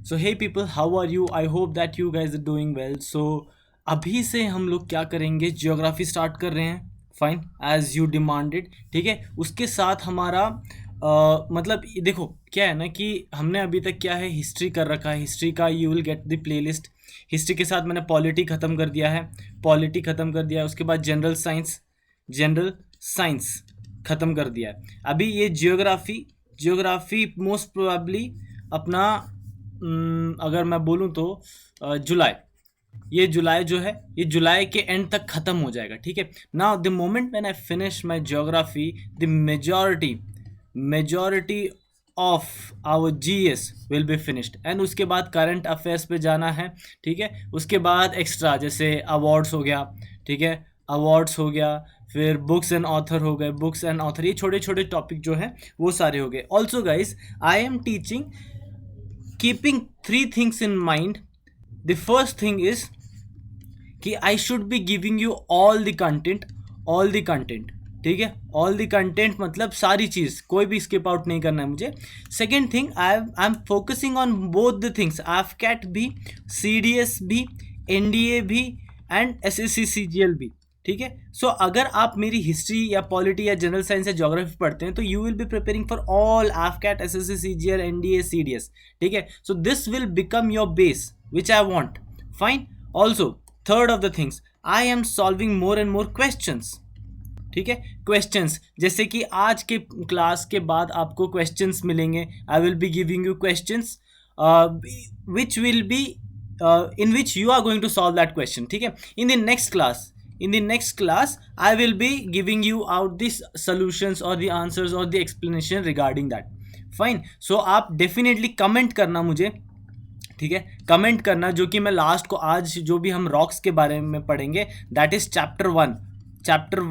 So hey people, how are you? I hope that you guys are doing well. So अभी से हम लोग क्या करेंगे, जियोग्राफी स्टार्ट कर रहे हैं. Fine, as you demanded. ठीक है, उसके साथ हमारा मतलब देखो क्या है ना कि हमने अभी तक क्या है, हिस्ट्री कर रखा है. हिस्ट्री का you will get the playlist. History के साथ मैंने पॉलिटी ख़त्म कर दिया है. पॉलिटी ख़त्म कर दिया है. उसके बाद जनरल साइंस, जनरल साइंस ख़त्म कर दिया है. अभी ये जियोग्राफी, जियोग्राफी मोस्ट प्रोबेबली अपना अगर मैं बोलूँ तो जुलाई, ये जुलाई जो है, ये जुलाई के एंड तक ख़त्म हो जाएगा. ठीक है, now the moment when I finish my geography, the majority of our GS will be finished. And उसके बाद करंट अफेयर्स पे जाना है. ठीक है, उसके बाद एक्स्ट्रा जैसे अवार्ड्स हो गया. ठीक है, अवार्ड्स हो गया, फिर बुक्स एंड ऑथर हो गए. बुक्स एंड ऑथर, ये छोटे छोटे टॉपिक जो हैं वो सारे हो गए. Also guys, I am teaching keeping three things in mind. The first thing is कि I should be giving you all the content, all the content. ठीक है, ऑल द कंटेंट मतलब सारी चीज़, कोई भी स्किप आउट नहीं करना है मुझे. Second thing, I am focusing on both the things, AFCAT भी, CDS भी, NDA भी एंड SSC CGL भी. ठीक है, सो अगर आप मेरी हिस्ट्री या पॉलिटी या जनरल साइंस या ज्योग्राफी पढ़ते हैं तो you will B preparing for all AFCAT, SSC CGL, NDA, CDS. ठीक है, so this will become your base which I want. Fine. Also third of the things, I am solving more and more questions. ठीक है, questions जैसे कि आज के class के बाद आपको क्वेश्चंस मिलेंगे. I will be giving you questions which will be in which you are going to solve that question. ठीक है, in the next class I will be giving you out these solutions or the answers or the explanation regarding that. Fine. So आप definitely comment करना मुझे. ठीक है, comment करना, जो कि मैं लास्ट को आज जो भी हम रॉक्स के बारे में पढ़ेंगे, that is chapter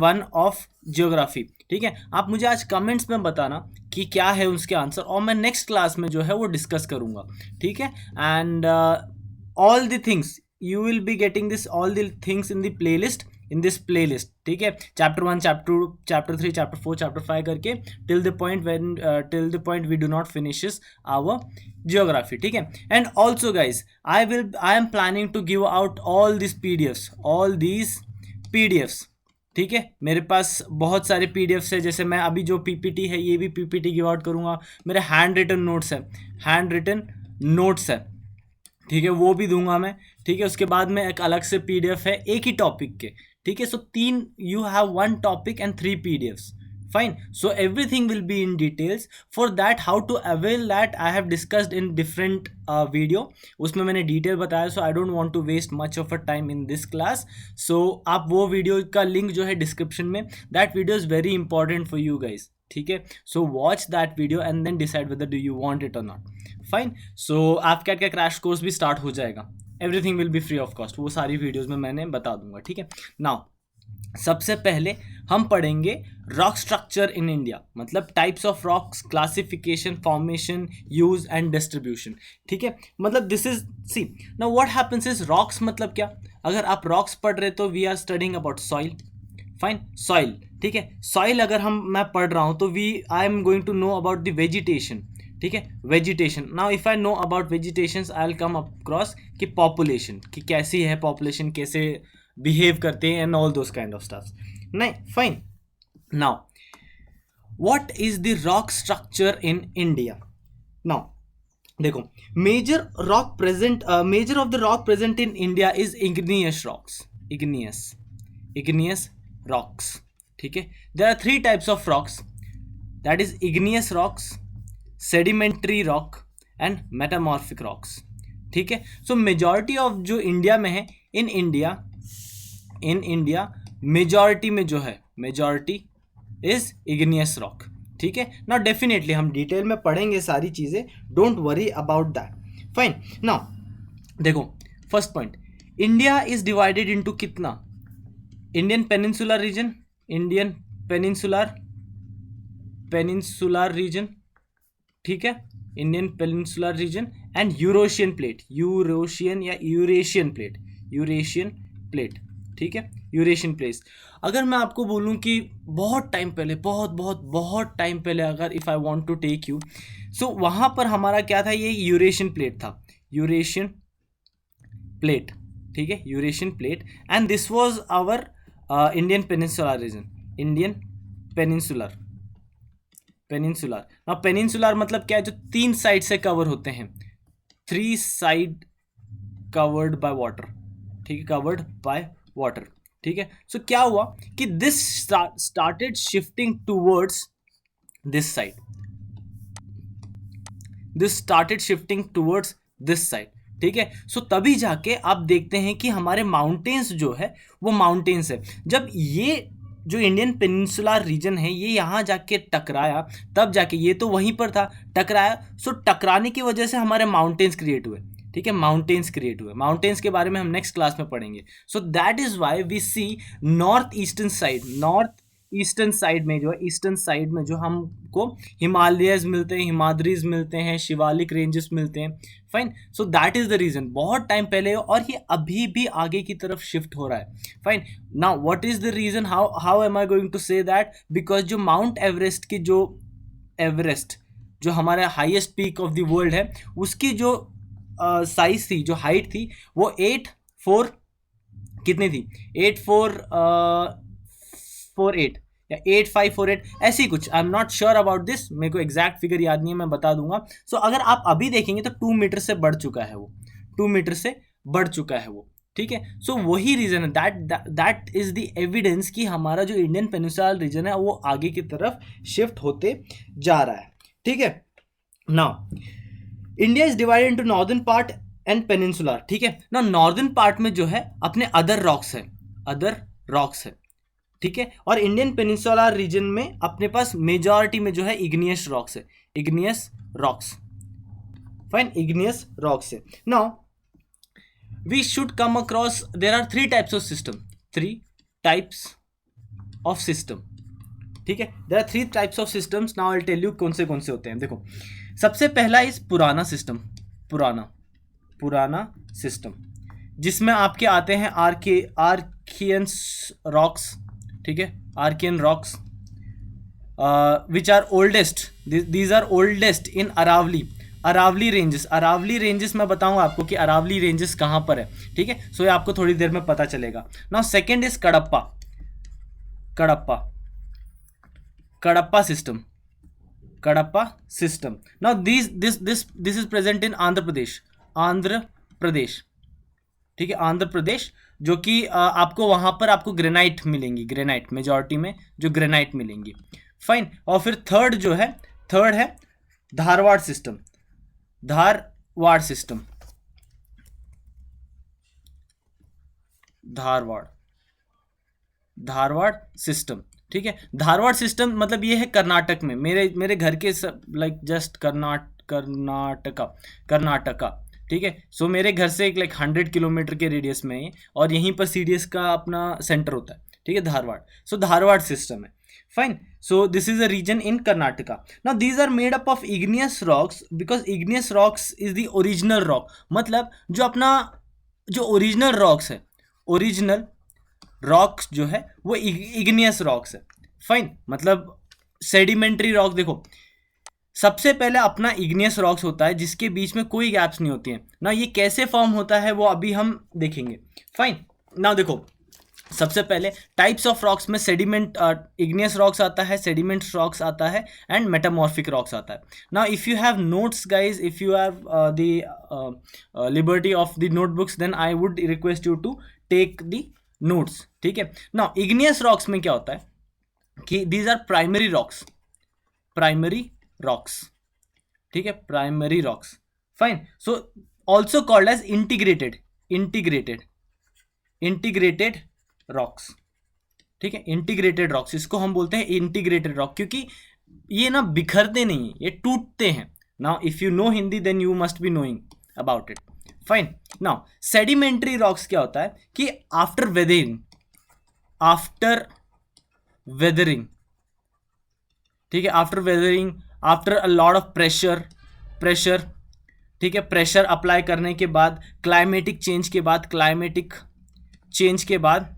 1 of geography. ठीक है, आप मुझे आज कमेंट्स में बताना कि क्या है उसके आंसर, और मैं नेक्स्ट क्लास में जो है वो डिस्कस करूँगा. ठीक है, and all the things you will be getting this all the things in the playlist, in this playlist. ठीक है, chapter 1, chapter 2, chapter 3, chapter 4, chapter 5 करके till the point we do not finishes our geography. ठीक है, and also guys I am planning to give out all this PDFs. ठीक है, मेरे पास बहुत सारे पीडीएफ्स है. जैसे मैं अभी जो पीपीटी है, ये भी पीपीटी गिव आउट करूँगा. मेरे हैंड रिटन नोट्स है. ठीक है, वो भी दूंगा मैं. ठीक है, उसके बाद में एक अलग से पीडीएफ है एक ही टॉपिक के. ठीक है, सो 3, you have 1 topic and 3 PDFs. Fine. So everything will be in details. For that, how to avail that I have discussed in different video. उसमें मैंने डिटेल बताया. So I don't want to waste much of a time in this class. So आप वो video का link जो है description में, that video is very important for you guys. ठीक है, so watch that video and then decide whether do you want it or not. Fine. So AFCAT का crash course भी स्टार्ट हो जाएगा. Everything will be free of cost. वो सारी videos में मैंने बता दूंगा. ठीक है, now सबसे पहले हम पढ़ेंगे रॉक स्ट्रक्चर इन इंडिया, मतलब types of rocks, classification, formation, use and distribution. ठीक है, मतलब this is see now what happens is rocks मतलब क्या. अगर आप रॉक्स पढ़ रहे तो we are studying about soil. Fine, soil. ठीक है, सॉइल अगर मैं पढ़ रहा हूँ तो I am going to know about the vegetation. ठीक है, vegetation. Now if I know about vegetation I will come across कि पॉपुलेशन, कि कैसी है पॉपुलेशन, कैसे बिहेव करते हैं and all those kind of stuffs. नहीं, fine. Now what is the rock structure in India. Now देखो, major of the rock present in India is igneous rocks. Igneous rocks. ठीक है, there are 3 types of rocks, that is igneous rocks, sedimentary rock and metamorphic rocks. ठीक है, so majority of जो India में है, in India majority में जो है, मेजॉरिटी इज इग्नियस रॉक. ठीक है, नाउ डेफिनेटली हम डिटेल में पढ़ेंगे सारी चीज़ें, don't worry about that. Fine. Now देखो, first point, India is divided into कितना, इंडियन पेनिनसुलर रीजन. ठीक है, Indian peninsular region and Eurasian plate. ठीक है, यूरेशियन प्लेस. अगर मैं आपको बोलूं कि बहुत टाइम पहले अगर if I want to take you, so वहाँ पर हमारा क्या था, ये यूरेशियन प्लेट था. यूरेशियन प्लेट, ठीक है, Eurasian plate, and this was our Indian peninsular region, Indian peninsular, peninsular. Now peninsular मतलब क्या है, जो 3 साइड से कवर होते हैं, 3 साइड कवर्ड बाय वाटर, ठीक है, कवर्ड बाय वाटर, ठीक है। सो क्या हुआ कि this started shifting towards this side, this started shifting towards this side, ठीक है। सो तभी जाके आप देखते हैं कि हमारे माउंटेन्स जो है वो माउंटेन्स है, जब ये जो इंडियन पेनिनसुलर रीजन है ये यहाँ जाके टकराया, तब जाके, ये तो वहीं पर था, टकराया, सो टकराने की वजह से हमारे माउंटेन्स क्रिएट हुए, ठीक है, माउंटेन्स क्रिएट हुए। माउंटेन्स के बारे में हम नेक्स्ट क्लास में पढ़ेंगे। So that is why we see north eastern side, north eastern side में जो है, ईस्टर्न साइड में जो हमको हिमालयस मिलते हैं, हिमाद्रीज मिलते हैं, शिवालिक रेंजेस मिलते हैं, fine. So that is the reason, बहुत टाइम पहले और ये अभी भी आगे की तरफ शिफ्ट हो रहा है, fine. Now what is the reason, how am I going to say that, because जो माउंट एवरेस्ट की जो एवरेस्ट जो हमारा highest peak of the world है, उसकी जो साइज थी, जो हाइट थी, वो 8,4 कितनी थी, 8,448 या 8,548 ऐसी कुछ, I am not sure about this, मेरे को एग्जैक्ट फिगर याद नहीं है, मैं बता दूंगा। सो अगर आप अभी देखेंगे तो 2 मीटर से बढ़ चुका है वो, 2 मीटर से बढ़ चुका है वो, ठीक है। सो वही रीजन है, दैट इज द एविडेंस कि हमारा जो इंडियन पेनिनसुलर रीजन है वो आगे की तरफ शिफ्ट होते जा रहा है, ठीक है। Now India is divided into northern part and peninsular, ठीक है ना। नॉर्दर्न पार्ट में जो है अपने अदर रॉक्स है, अदर रॉक्स है, ठीक है, और इंडियन पेनिनसुलर रीजन में अपने पास मेजॉरिटी में जो है इग्नियस रॉक्स है, igneous rocks, fine, igneous rocks है। Now we should come across, there are 3 types of system, 3 types of system, ठीक है, there are 3 types of systems. Now I will tell you कौन से होते हैं। देखो, सबसे पहला इस पुराना सिस्टम, पुराना सिस्टम, जिसमें आपके आते हैं आर्कियंस रॉक्स, ठीक है, Archaean rocks, which are oldest, these are oldest in Aravalli ranges. Aravalli ranges मैं बताऊंगा आपको कि अरावली रेंजेस कहाँ पर है, ठीक है। सो ये आपको थोड़ी देर में पता चलेगा। Now second is Cuddapah system. Now this is present in Andhra Pradesh, ठीक है, आंध्र प्रदेश, जो कि आपको वहां पर आपको ग्रेनाइट मिलेंगी, ग्रेनाइट मेजॉरिटी में जो ग्रेनाइट मिलेंगी, फाइन। और फिर थर्ड है धारवाड़ सिस्टम, धारवाड़ सिस्टम, ठीक है। धारवाड़ सिस्टम मतलब ये है कर्नाटक में, मेरे घर के सब लाइक जस्ट कर्नाटका, ठीक है। सो मेरे घर से एक 100 किलोमीटर के रेडियस में है, और यहीं पर सीडीएस का अपना सेंटर होता है, ठीक है, धारवाड़। सो धारवाड़ सिस्टम है, fine. So this is a region in Karnataka. Now these are made up of igneous rocks, because igneous rocks is the original rock, मतलब जो अपना जो ओरिजिनल रॉक्स है, ओरिजिनल रॉक्स जो है वो इग्नियस रॉक्स है, फाइन, मतलब सेडिमेंट्री रॉक। देखो, सबसे पहले अपना इग्नियस रॉक्स होता है जिसके बीच में कोई गैप्स नहीं होती हैं ना। ये कैसे फॉर्म होता है वो अभी हम देखेंगे, फाइन। नाउ देखो, सबसे पहले टाइप्स ऑफ रॉक्स में सेडिमेंट इग्नियस रॉक्स आता है, सेडिमेंट रॉक्स आता है, एंड मेटामॉर्फिक रॉक्स आता है। Now if you have notes guys, if you have the liberty of the notebooks, then I would request you to take the notes, ठीक है। Now igneous rocks में क्या होता है कि दीज आर प्राइमरी रॉक्स, ठीक है, primary rocks, fine. So also called as integrated rocks, ठीक है, इंटीग्रेटेड रॉक्स, इसको हम बोलते हैं इंटीग्रेटेड रॉक, क्योंकि ये ना बिखरते नहीं है, ये टूटते हैं। Now if you know Hindi then you must be knowing about it, fine. Now sedimentary rocks क्या होता है कि आफ्टर वेदरिंग, ठीक है, after weathering, after a lot of pressure, ठीक है, प्रेशर अप्लाई करने के बाद, क्लाइमेटिक चेंज के बाद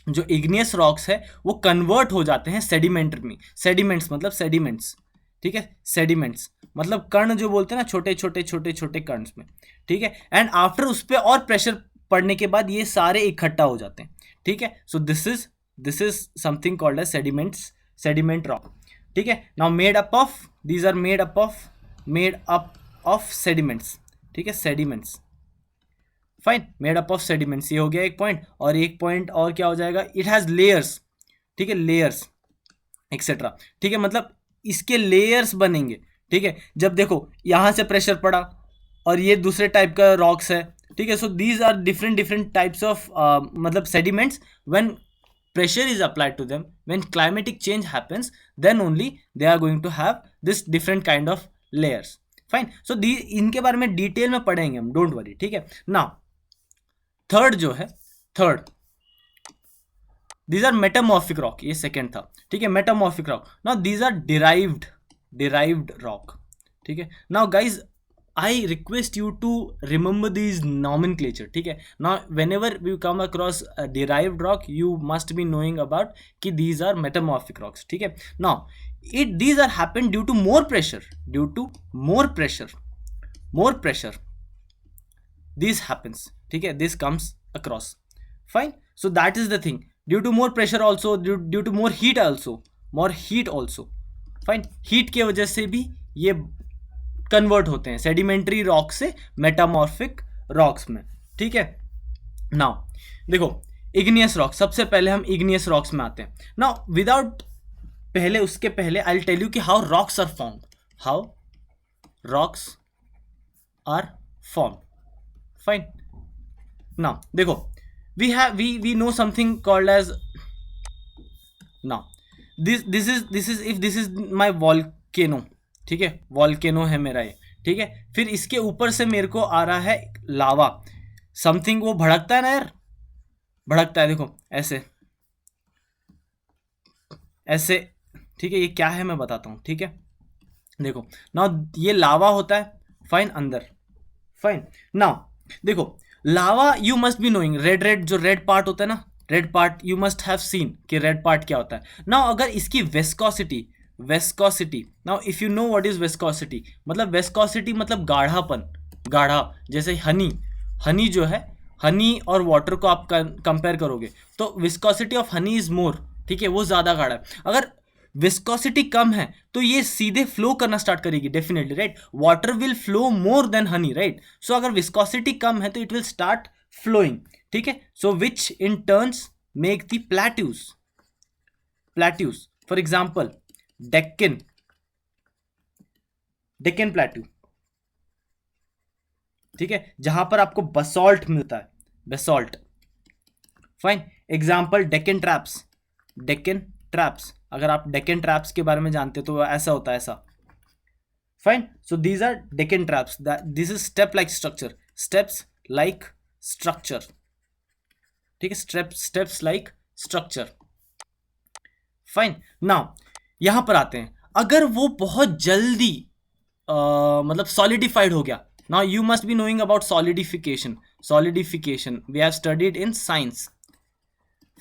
जो इग्नियस रॉक्स है वो कन्वर्ट हो जाते हैं सेडिमेंट में। सेडिमेंट्स मतलब सेडिमेंट्स, ठीक है, सेडिमेंट्स मतलब कण जो बोलते हैं ना, छोटे छोटे छोटे छोटे कण में, ठीक है। एंड आफ्टर उस पर और प्रेशर पड़ने के बाद ये सारे इकट्ठा हो जाते हैं, ठीक है। So this is something called as sediments, sediment rock, ठीक है। Now made up of, these are made up of sediments, ठीक है, sediments, fine, made up of sediments, ये हो गया एक पॉइंट। और एक पॉइंट और क्या हो जाएगा, इट हैज लेयर्स, ठीक है, लेयर्स एक्सेट्रा, ठीक है, मतलब इसके लेयर्स बनेंगे, ठीक है। जब देखो यहां से प्रेशर पड़ा और ये दूसरे टाइप का रॉक्स है, ठीक है। So these are different different types of मतलब sediments, when pressure is applied to them, when climatic change happens, then only they are going to have this different kind of layers, fine। so इनके बारे में detail में पढ़ेंगे हम, don't worry, ठीक है। Now third जो है, third, these are metamorphic rock, ये सेकेंड था, ठीक है, metamorphic rock. Now these are derived rock, ठीक है। Now guys I request you to remember these nomenclature, ठीक है। Now whenever we come across a derived rock, you must be knowing about कि these are metamorphic rocks, ठीक है। Now these are happened due to more pressure, more pressure this happens, ठीक है, this comes across, fine। So that is the thing, due to more pressure also, due to more heat also, fine, heat के वजह से भी ये convert होते हैं sedimentary rock से मेटामॉर्फिक रॉक्स में, ठीक है। नाउ देखो इग्नियस रॉक, सबसे पहले हम इग्नियस रॉक्स में आते हैं। नाउ विदाउट उसके पहले आई विल टेल यू कि how rocks are formed, fine. Now देखो we know something called as, now this is my volcano, ठीक है, वॉल्केनो है मेरा ये, ठीक है। फिर इसके ऊपर से मेरे को आ रहा है लावा, समथिंग, वो भड़कता है ना यार, भड़कता है, देखो ऐसे ऐसे, ठीक है। ये क्या है मैं बताता हूँ, ठीक है। देखो नाउ ये लावा होता है, फाइन, अंदर, फाइन। नाउ देखो lava, you must be knowing, red जो रेड पार्ट होता है ना, red part you must have seen कि रेड पार्ट क्या होता है। नाउ अगर इसकी viscosity, now if you know what is viscosity, मतलब वेस्कोसिटी मतलब गाढ़ापन, गाढ़ा, जैसे हनी जो है, हनी और वाटर को आप कंपेयर करोगे तो viscosity of honey is more, ठीक है, वो ज़्यादा गाढ़ा है। अगर विस्कोसिटी कम है तो ये सीधे फ्लो करना स्टार्ट करेगी, definitely, right. Water will flow more than honey, right. So अगर विस्कोसिटी कम है तो इट विल स्टार्ट फ्लोइंग, ठीक है। So which in turns make the plateaus, for example Deccan plateau, ठीक है, जहां पर आपको बसॉल्ट मिलता है, basalt, fine. Example Deccan traps, अगर आप डेक्कन ट्रैप्स के बारे में जानते हो तो ऐसा होता है, ऐसा, fine. So these are Deccan traps, this is steps like structure, ठीक है, steps like structure, fine. Now यहां पर आते हैं, अगर वो बहुत जल्दी मतलब सॉलिडिफाइड हो गया, now you must be knowing about solidification we have studied in science,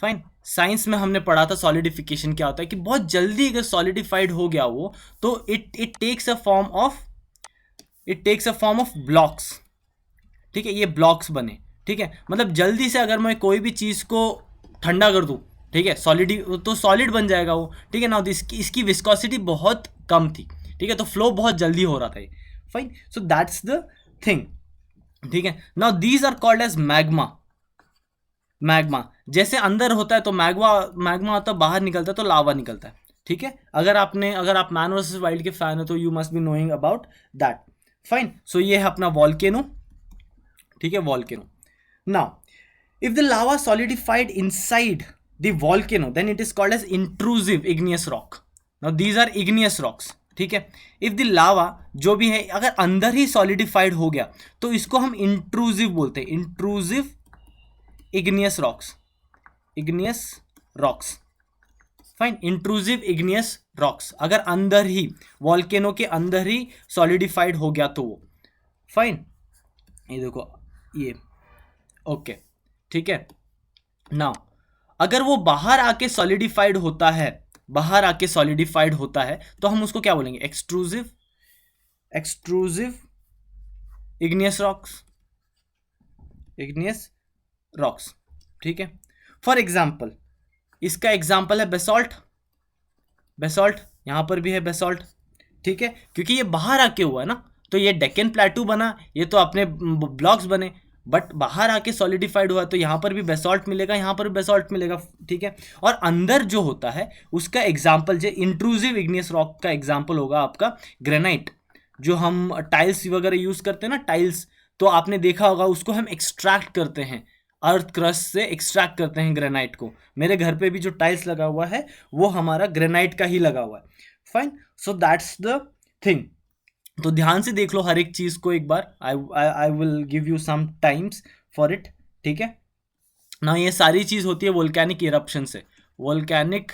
fine. Science में हमने पढ़ा था सॉलिडिफिकेशन क्या होता है, कि बहुत जल्दी अगर सॉलिडिफाइड हो गया वो, तो it takes a form of blocks, ठीक है, ये ब्लॉक्स बने, ठीक है। मतलब जल्दी से अगर मैं कोई भी चीज़ को ठंडा कर दूँ, ठीक है, सॉलिड बन जाएगा वो, ठीक है ना। इसकी विस्कोसिटी बहुत कम थी, ठीक है, तो फ्लो बहुत जल्दी हो रहा था ये, fine. So that's the thing, ठीक है। Now these are called as magma, जैसे अंदर होता है तो मैग्मा होता है, बाहर निकलता है तो लावा निकलता है, ठीक है। अगर आप मैन वर्सेस वाइल्ड के फैन हो तो you must be knowing about that, fine. So ये है अपना वॉल्केनो, ठीक है, volcano. Now if the lava solidified inside the volcano, then it is called as intrusive igneous rock. Now these are igneous rocks, ठीक है। if the lava जो भी है अगर अंदर ही solidified हो गया तो इसको हम intrusive बोलते हैं, intrusive igneous rocks, fine, intrusive igneous rocks, अगर अंदर ही volcano के अंदर ही solidified हो गया तो वो, फाइन। ये देखो ये, ओके, ठीक है। नाउ अगर वो बाहर आके सॉलिडिफाइड होता है बाहर आके सॉलिडिफाइड होता है तो हम उसको क्या बोलेंगे? एक्सट्रूसिव इग्नियस रॉक्स, ठीक है। फॉर एग्जाम्पल, इसका एग्जाम्पल है बेसॉल्ट, यहां पर भी है बेसॉल्ट, ठीक है, क्योंकि ये बाहर आके हुआ है ना, तो ये डेक्कन प्लेटू बना, ये तो अपने ब्लॉक्स बने, बट बाहर आके सॉलिडिफाइड हुआ तो यहाँ पर भी बेसॉल्ट मिलेगा, यहाँ पर भी बेसॉल्ट मिलेगा, ठीक है। और अंदर जो होता है उसका एग्जाम्पल, जो इंट्रूसिव इग्नियस रॉक का एग्जाम्पल होगा आपका ग्रेनाइट, जो हम टाइल्स वगैरह यूज करते हैं ना, टाइल्स, तो आपने देखा होगा उसको हम एक्सट्रैक्ट करते हैं, अर्थ क्रस्ट से एक्सट्रैक्ट करते हैं ग्रेनाइट को। मेरे घर पे भी जो टाइल्स लगा हुआ है वो हमारा ग्रेनाइट का ही लगा हुआ है। Fine, so that's the thing. तो ध्यान से देख लो हर एक चीज को एक बार, I will give you some times for it, ठीक है ना। ये सारी चीज होती है वोल्केनिक इरप्शन से, वोल्केनिक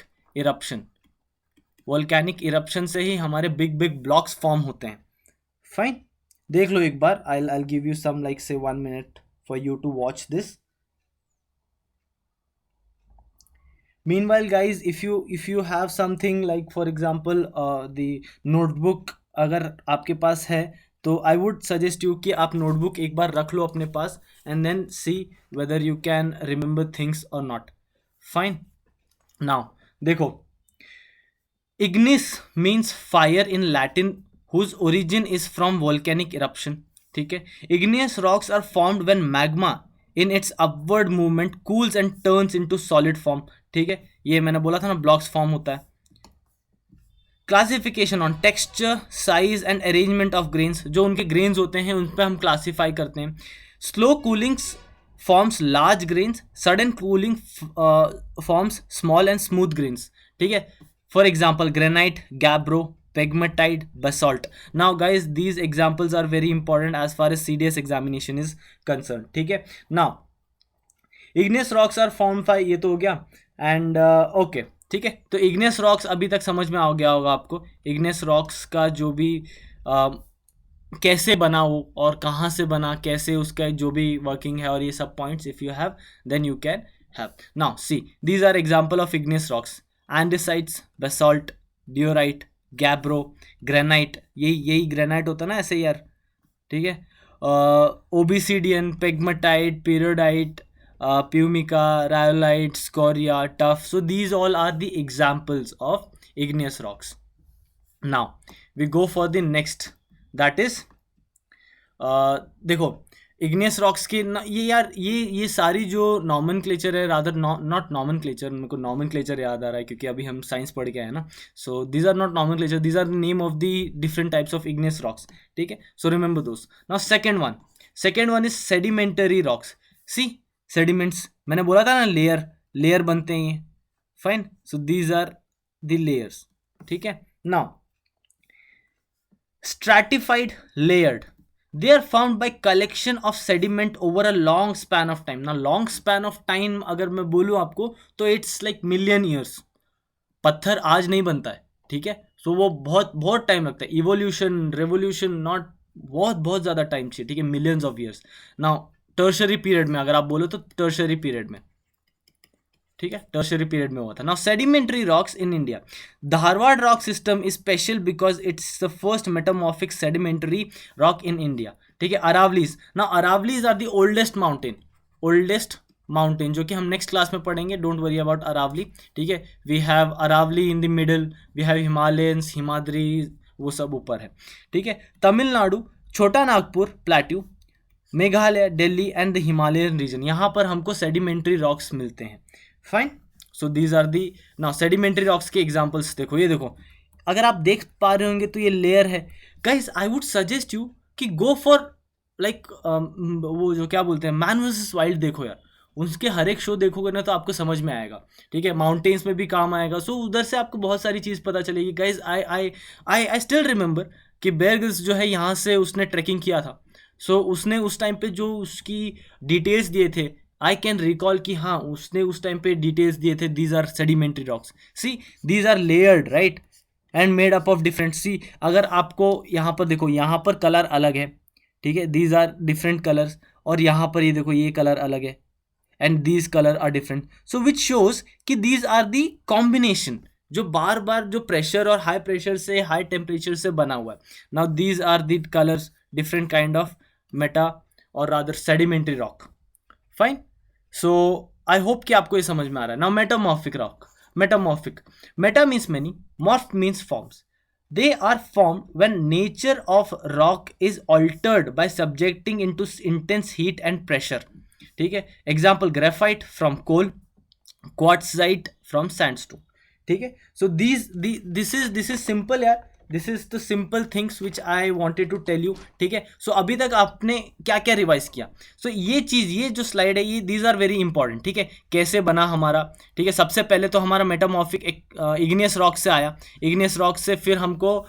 इरप्शन से ही हमारे बिग बिग ब्लॉक्स फॉर्म होते हैं। फाइन, देख लो एक बार, I give you some like से 1 minute for you to watch this. Meanwhile guys, if you have something like for example the notebook अगर आपके पास है तो I would suggest you कि आप notebook एक बार रख लो अपने पास and then see whether you can remember things or not. Fine. Now देखो, ignis means fire in Latin whose origin is from volcanic eruption, ठीक है। igneous rocks are formed when magma in its upward movement cools and turns into solid form, ठीक है। ये मैंने बोला था ना, ब्लॉक्स फॉर्म होता है। Classification on texture, size and arrangement of grains, जो उनके ग्रेन्स होते हैं उन पर हम क्लासीफाई करते हैं। Slow cooling forms large grains, sudden cooling forms small and smooth grains, ठीक है। For example granite, gabbro, pegmatite, basalt. Now guys, these examples are very important as far as CDS examination is concerned, ठीक है। Now igneous rocks are formed by, ये तो हो गया, and okay, ठीक है। तो igneous rocks अभी तक समझ में आ गया होगा आपको, igneous rocks का जो भी कैसे बना वो और कहाँ से बना, कैसे उसका जो भी वर्किंग है, और ये सब points if you have then you can have. Now see, these are example of igneous rocks: andesites, basalt, diorite, gabbro, granite, यही ग्रेनाइट होता है ना ऐसे यार, ठीक है। Obsidian, pegmatite, peridotite, pumice, rhyolite, scoria, tuff. So these all are the examples of igneous rocks. Now we go for the next, that is देखो igneous rocks के ये यार, ये सारी जो नॉमेनक्लेचर है, रादर नॉट नॉमेनक्लेचर, मेरे को नॉमेनक्लेचर याद आ रहा है क्योंकि अभी हम साइंस पढ़ के आए ना। So these are not nomenclature, these are the name of the different types of igneous rocks, ठीक है। सो रिमेंबर दोस्त। Now second one is sedimentary rocks. See, sediments मैंने बोला था ना, लेयर बनते हैं ये। Fine, so these are the layers, ठीक है। Now stratified, layered, they are formed by collection of sediment over a long span of time. Now long span of time अगर मैं बोलूँ आपको तो it's like million years. पत्थर आज नहीं बनता है, ठीक है। सो वो बहुत टाइम लगता है, इवोल्यूशन, रेवोल्यूशन, नॉट बहुत ज़्यादा टाइम चाहिए, ठीक है, millions of years. Now tertiary period में अगर आप बोलो तो टर्शरी पीरियड में, ठीक है, टर्शरी पीरियड में हुआ था। Now sedimentary rocks in India, Dharwar rock system is special because it's the first metamorphic sedimentary rock in India, ठीक है। Aravallis, now Aravallis are the oldest mountain जो कि हम नेक्स्ट क्लास में पढ़ेंगे, डोंट वरी अबाउट अरावली, ठीक है। We have Aravali in the middle, we have Himalayans, Himadri, वो सब ऊपर है, ठीक है। Tamil Nadu, Chota Nagpur plateau, Meghalaya, Delhi and the Himalayan region, यहाँ पर हमको सेडिमेंट्री रॉक्स मिलते हैं। Fine, so these are the now sedimentary rocks के एग्जांपल्स। देखो ये देखो, अगर आप देख पा रहे होंगे तो ये लेयर है। Guys I would suggest you कि गो फॉर लाइक वो जो क्या बोलते हैं, मैन वर्सेस वाइल्ड, देखो यार, उसके हर एक शो देखोगे ना तो आपको समझ में आएगा, ठीक है। माउंटेन्स में भी काम आएगा, सो उधर से आपको बहुत सारी चीज़ पता चलेगी। गाइज आई स्टिल रिमेंबर कि बेयर ग्रिल्स जो है यहाँ से उसने ट्रैकिंग किया था, सो उसने उस टाइम पे जो उसकी डिटेल्स दिए थे, आई कैन रिकॉल कि हाँ उसने उस टाइम पे डिटेल्स दिए थे। These are sedimentary rocks, see these are layered, right, and made up of different. See अगर आपको यहाँ पर देखो, यहाँ पर कलर अलग है, ठीक है, दीज आर डिफरेंट कलर्स, और यहाँ पर ये देखो ये कलर अलग है, and these colour are different, so which shows कि दीज आर दी कॉम्बिनेशन, जो बार बार जो प्रेशर और हाई प्रेशर से हाई टेम्परेचर से बना हुआ है. Now these are the colours, different kind of meta और rather sedimentary rock. Fine. So I hope कि आपको ये समझ में आ रहा है. Now metamorphic rock. Metamorphic, meta means many, morph means forms. They are formed when nature of rock is altered by subjecting into intense heat and pressure. ठीक है. Example, graphite from coal, quartzite from sandstone. ठीक है. So this is simple यार. This is the simple things which I wanted to tell you. ठीक है. सो अभी तक आपने क्या क्या रिवाइज किया. सो ये चीज़, ये जो स्लाइड है, ये दीज आर वेरी इंपॉर्टेंट. ठीक है. कैसे बना हमारा. ठीक है. सबसे पहले तो हमारा मेटामॉर्फिक एक इग्नियस रॉक से आया. इग्नियस रॉक से फिर हमको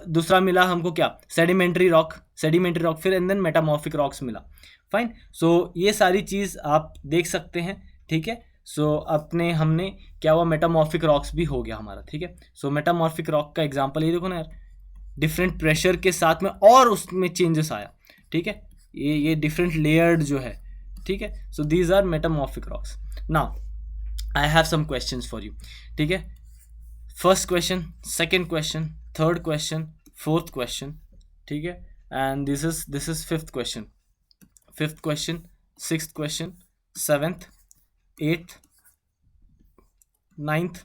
दूसरा मिला हमको क्या, सेडिमेंट्री रॉक. सेडिमेंट्री रॉक फिर एंड देन मेटामॉर्फिक रॉक्स मिला. फाइन. सो ये सारी चीज़ आप देख सकते हैं. ठीक है. सो अपने हमने क्या हुआ, मेटामॉर्फिक रॉक्स भी हो गया हमारा. ठीक है. सो मेटामॉर्फिक रॉक का एग्जांपल ये देखो ना यार, डिफरेंट प्रेशर के साथ में और उसमें चेंजेस आया. ठीक है. ये डिफरेंट लेयर्ड जो है. ठीक है. So these are metamorphic rocks. Now I have some questions for you. ठीक है. First question, second question, third question, fourth question. ठीक है. And this is fifth question. Fifth question, sixth question, seventh, 8th, 9th,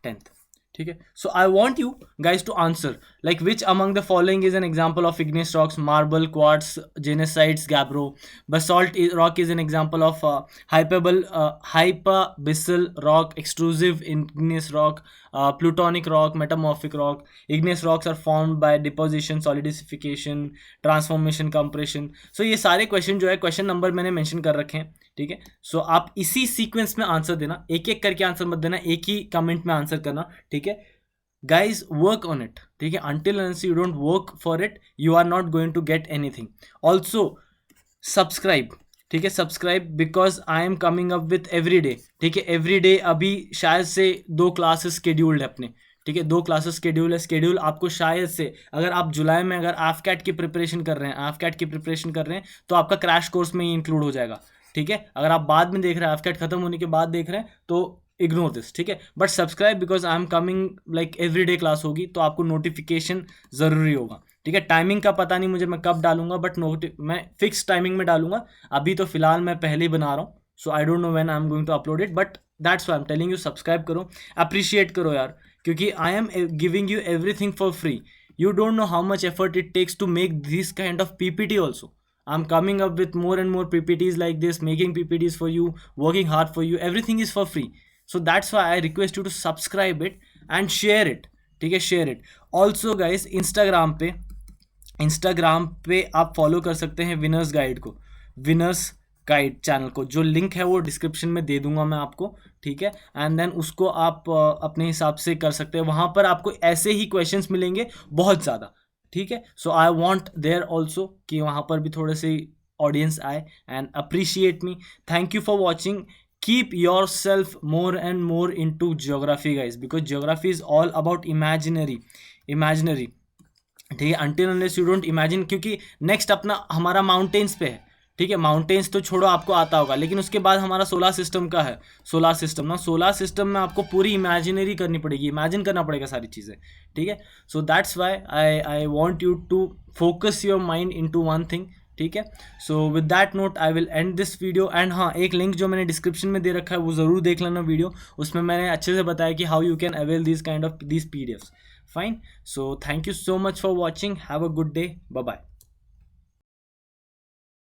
10th. ठीक है. So I want you guys to answer like which among the following is an example of igneous rocks. Marble, quartz, जेनेसाइट्स, gabbro. Basalt rock is an example of hypabyssal rock, extrusive igneous rock, plutonic rock, metamorphic rock. Igneous rocks are formed by deposition, solidification, transformation, compression. So ये सारे question जो है, question number मैंने mention कर रखे हैं. ठीक है. सो आप इसी सीक्वेंस में आंसर देना, एक एक करके आंसर मत देना, एक ही कमेंट में आंसर करना. ठीक है. Guys work on it. ठीक है. until unless you don't work for it, you are not going to get anything. Also subscribe. ठीक है. Subscribe because I am coming up with every day. ठीक है. एवरी डे अभी शायद से 2 classes scheduled है अपने. ठीक है. 2 क्लासेस शेड्यूल है. शेड्यूल आपको शायद से, अगर आप जुलाई में अगर AFCAT की प्रिपरेशन कर रहे हैं, AFCAT की प्रिपरेशन कर रहे हैं, तो आपका क्रैश कोर्स में ही इंक्लूड हो जाएगा. ठीक है. अगर आप बाद में देख रहे हैं, AFCAT खत्म होने के बाद देख रहे हैं, तो इग्नोर दिस. ठीक है. But subscribe because I am coming like every day class होगी, तो आपको नोटिफिकेशन ज़रूरी होगा. ठीक है. टाइमिंग का पता नहीं मुझे मैं कब डालूंगा, बट मैं फिक्स टाइमिंग में डालूंगा. अभी तो फिलहाल मैं पहले ही बना रहा हूँ. So I don't know when I am going to upload it, but that's why I am telling you. Subscribe करो, अप्रिशिएट करो यार, क्योंकि I am giving you everything for free. You don't know how much effort it takes to make this kind of PPT also. I am coming up with more and more PPTs like this, making PPTs for you, working hard for you. Everything is for free. So that's why I request you to subscribe it and share it. ठीक है. share it. Also guys, Instagram पे आप follow कर सकते हैं winners guide को, winners guide channel को. जो लिंक है वो डिस्क्रिप्शन में दे दूंगा मैं आपको. ठीक है. एंड देन उसको आप अपने हिसाब से कर सकते हैं. वहाँ पर आपको ऐसे ही क्वेश्चंस मिलेंगे बहुत ज़्यादा. ठीक है. So I want there also कि वहाँ पर भी थोड़े से ऑडियंस आए and appreciate me. Thank you for watching. Keep yourself more and more into geography guys, because geography is all about imaginary. ठीक है. until unless you don't imagine, क्योंकि नेक्स्ट अपना हमारा माउंटेन्स पे है. ठीक है. माउंटेन्स तो छोड़ो, आपको आता होगा, लेकिन उसके बाद हमारा सोलर सिस्टम का है. सोलर सिस्टम ना, सोलर सिस्टम में आपको पूरी इमेजिनरी करनी पड़ेगी, इमेजिन करना पड़ेगा सारी चीज़ें. ठीक है. So that's why I want you to focus your mind in to one thing. ठीक है. So with that note I will end this video. And हाँ, एक लिंक जो मैंने डिस्क्रिप्शन में दे रखा है वो ज़रूर देख लेना वीडियो. उसमें मैंने अच्छे से बताया कि how you can avail this kind of these PDFs. Fine. So thank you so much for watching. Have a good day. Bye bye.